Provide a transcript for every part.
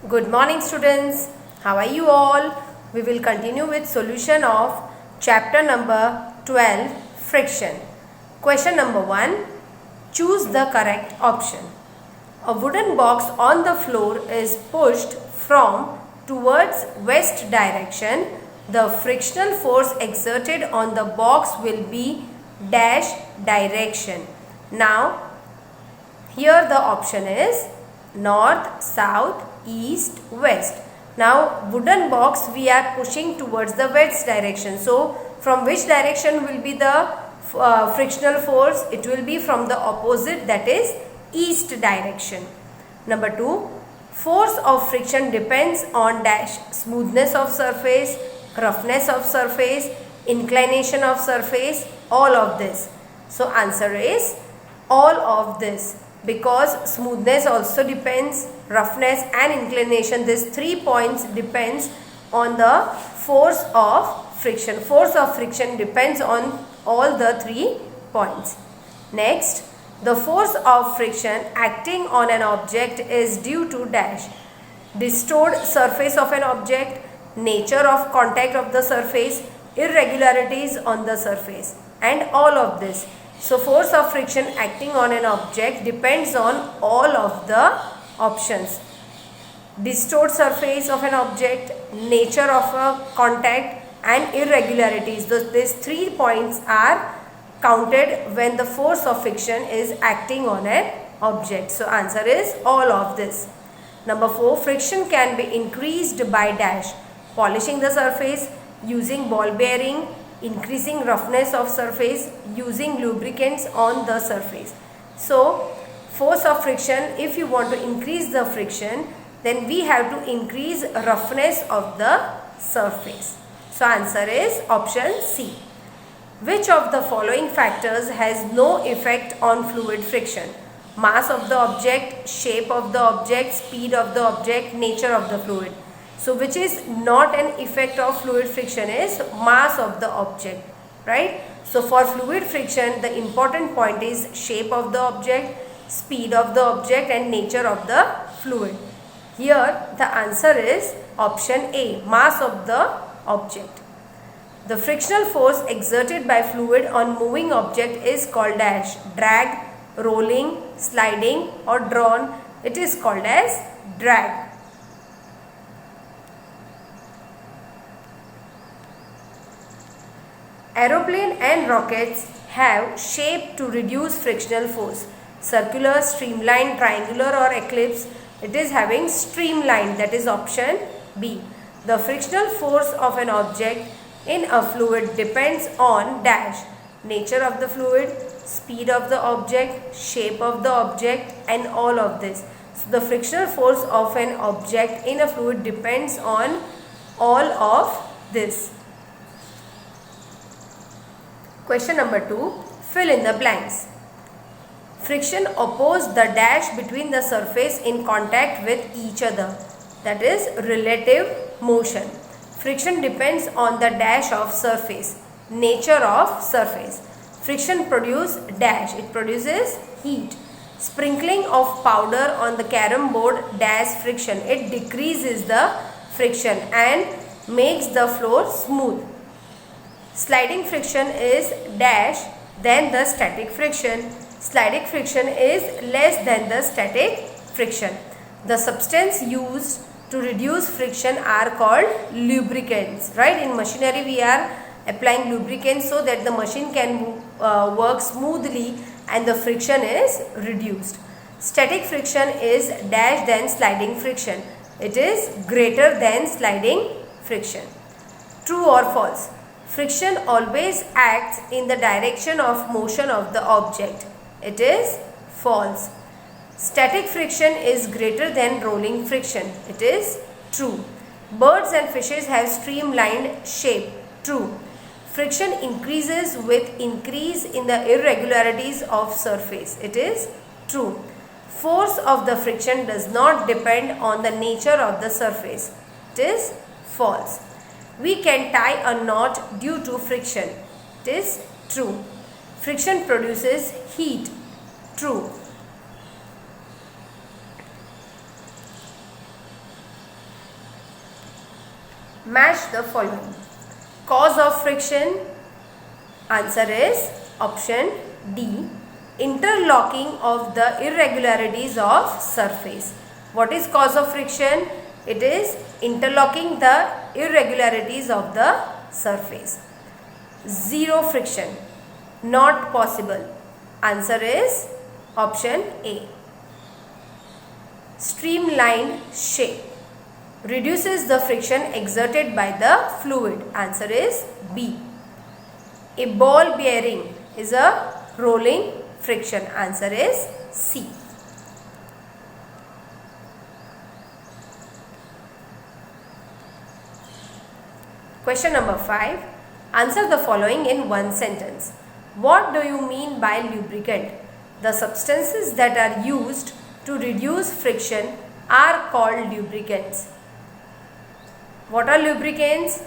Good morning students. How are you all? We will continue with solution of chapter number 12 friction. Question number 1. Choose the correct option. A wooden box on the floor is pushed from towards west direction. The frictional force exerted on the box will be dash direction. Now here the option is north, south, east, west. Now wooden box we are pushing towards the west direction. So from which direction will be the frictional force? It will be from the opposite, that is east direction. Number 2. Force of friction depends on dash smoothness of surface, roughness of surface, inclination of surface, all of this. So answer is all of this, because smoothness also depends, roughness and inclination, these 3 points depends on the force of friction. Force of friction depends on all the 3 points. Next, the force of friction acting on an object is due to dash distorted surface of an object, nature of contact of the surface, irregularities on the surface, and all of this. So force of friction acting on an object depends on all of the options. Distorted surface of an object, nature of a contact and irregularities. These 3 points are counted when the force of friction is acting on an object. So answer is all of this. Number 4. Friction can be increased by dash polishing the surface, using ball bearing, increasing roughness of surface, using lubricants on the surface. So force of friction, if you want to increase the friction, then we have to increase roughness of the surface. So answer is option C. Which of the following factors has no effect on fluid friction? Mass of the object, shape of the object, speed of the object, nature of the fluid. So which is not an effect of fluid friction is mass of the object, right? So for fluid friction, the important point is shape of the object, speed of the object and nature of the fluid. Here the answer is option A, mass of the object. The frictional force exerted by fluid on moving object is called dash drag, rolling, sliding or drawn. It is called as drag. Aeroplane and rockets have shape to reduce frictional force. Circular, streamlined, triangular or ellipse. It is having streamlined, that is option B. The frictional force of an object in a fluid depends on dash nature of the fluid, speed of the object, shape of the object and all of this. So the frictional force of an object in a fluid depends on all of this. Question number 2. Fill in the blanks. Friction opposes the dash between the surface in contact with each other. That is relative motion. Friction depends on the dash of surface. Nature of surface. Friction produces dash. It produces heat. Sprinkling of powder on the carom board dash friction. It decreases the friction and makes the floor smooth. Sliding friction is dash than the static friction. Sliding friction is less than the static friction. The substance used to reduce friction are called lubricants, right? In machinery we are applying lubricants so that the machine can work smoothly and the friction is reduced. Static friction is dash than sliding friction. It is greater than sliding friction. True or false? Friction always acts in the direction of motion of the object. It is false. Static friction is greater than rolling friction. It is true. Birds and fishes have streamlined shape. True. Friction increases with increase in the irregularities of surface. It is true. Force of the friction does not depend on the nature of the surface. It is false. We can tie a knot due to friction. It is true. Friction produces heat. True. Match the following. Cause of friction. Answer is option D. Interlocking of the irregularities of surface. What is cause of friction? It is interlocking the irregularities of the surface. Zero friction. Not possible. Answer is option A. Streamlined shape. Reduces the friction exerted by the fluid. Answer is B. A ball bearing is a rolling friction. Answer is C. Question number 5. Answer the following in one sentence. What do you mean by lubricant? The substances that are used to reduce friction are called lubricants. What are lubricants?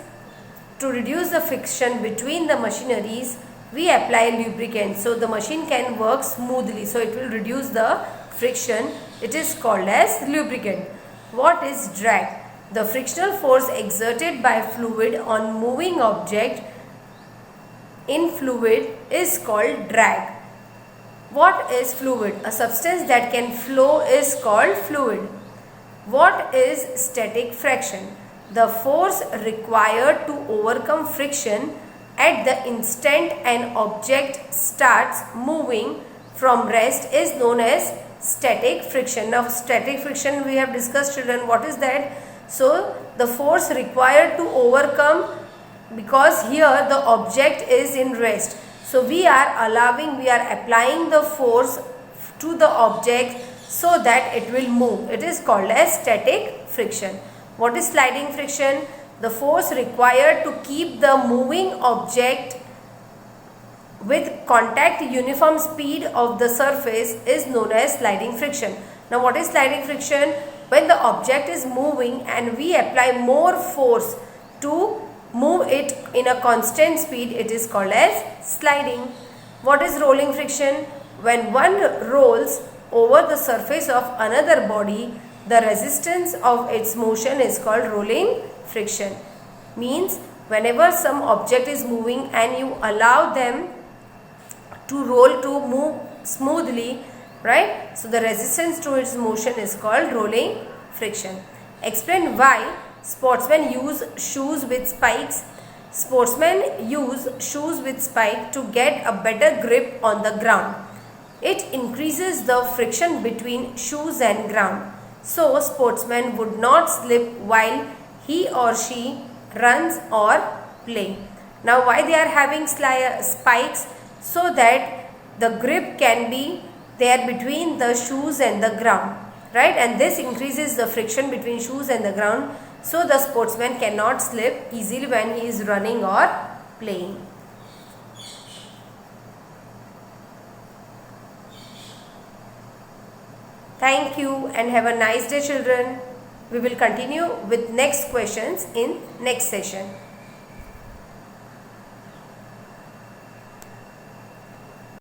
To reduce the friction between the machineries, we apply lubricants so the machine can work smoothly. So it will reduce the friction. It is called as lubricant. What is drag? The frictional force exerted by fluid on moving object in fluid is called drag. What is fluid? A substance that can flow is called fluid. What is static friction? The force required to overcome friction at the instant an object starts moving from rest is known as static friction. Now static friction we have discussed, children. What is that? So the force required to overcome, because here the object is in rest. So we are applying the force to the object so that it will move. It is called as static friction. What is sliding friction? The force required to keep the moving object with contact uniform speed of the surface is known as sliding friction. Now what is sliding friction? When the object is moving and we apply more force to move it in a constant speed, it is called as sliding. What is rolling friction? When one rolls over the surface of another body, the resistance of its motion is called rolling friction. Means whenever some object is moving and you allow them to roll, to move smoothly, right? So the resistance to its motion is called rolling friction. Explain why sportsmen use shoes with spikes. Sportsmen use shoes with spikes to get a better grip on the ground. It increases the friction between shoes and ground. So sportsman would not slip while he or she runs or play. Now why they are having spikes? So that the grip can be there between the shoes and the ground, right? And this increases the friction between shoes and the ground, so the sportsman cannot slip easily when he is running or playing. Thank you and have a nice day, children. We will continue with next questions in next session.